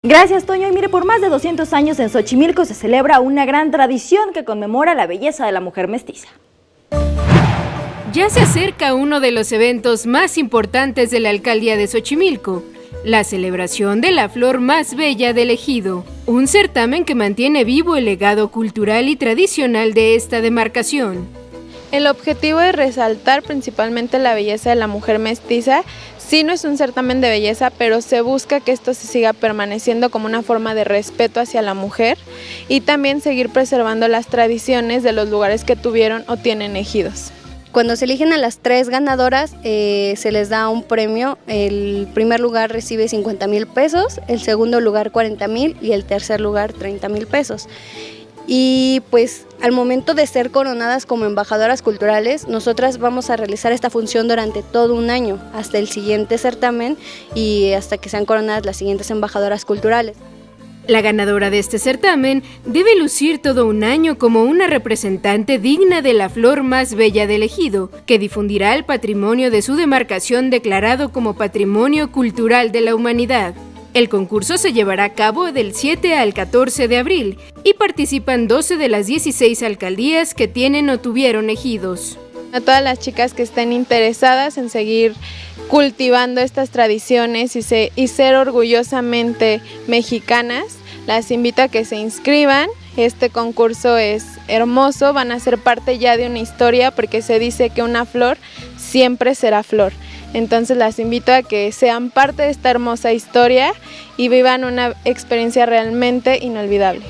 Gracias, Toño. Y mire, por más de 200 años en Xochimilco se celebra una gran tradición que conmemora la belleza de la mujer mestiza. Ya se acerca uno de los eventos más importantes de la alcaldía de Xochimilco, la celebración de la flor más bella del ejido, un certamen que mantiene vivo el legado cultural y tradicional de esta demarcación. El objetivo es resaltar principalmente la belleza de la mujer mestiza. Sí, no es un certamen de belleza, pero se busca que esto se siga permaneciendo como una forma de respeto hacia la mujer y también seguir preservando las tradiciones de los lugares que tuvieron o tienen ejidos. Cuando se eligen a las 3 ganadoras, se les da un premio. El primer lugar recibe 50,000 pesos, el segundo lugar 40,000 y el tercer lugar 30,000 pesos. Y pues al momento de ser coronadas como embajadoras culturales, nosotras vamos a realizar esta función durante todo un año, hasta el siguiente certamen y hasta que sean coronadas las siguientes embajadoras culturales. La ganadora de este certamen debe lucir todo un año como una representante digna de la flor más bella del ejido, que difundirá el patrimonio de su demarcación declarado como Patrimonio Cultural de la Humanidad. El concurso se llevará a cabo del 7 al 14 de abril y participan 12 de las 16 alcaldías que tienen o tuvieron ejidos. A todas las chicas que estén interesadas en seguir cultivando estas tradiciones y ser orgullosamente mexicanas, las invito a que se inscriban. Este concurso es hermoso, van a ser parte ya de una historia porque se dice que una flor siempre será flor. Entonces las invito a que sean parte de esta hermosa historia y vivan una experiencia realmente inolvidable.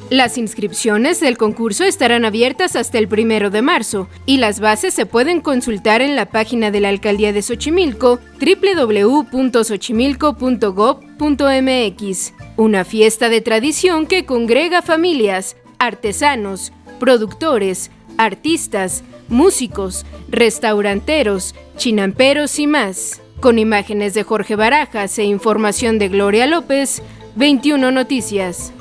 Las inscripciones del concurso estarán abiertas hasta el 1 de marzo y las bases se pueden consultar en la página de la Alcaldía de Xochimilco, www.xochimilco.gov.mx. Una fiesta de tradición que congrega familias, artesanos, productores, artistas, músicos, restauranteros, chinamperos y más. Con imágenes de Jorge Barajas e información de Gloria López, 21 Noticias.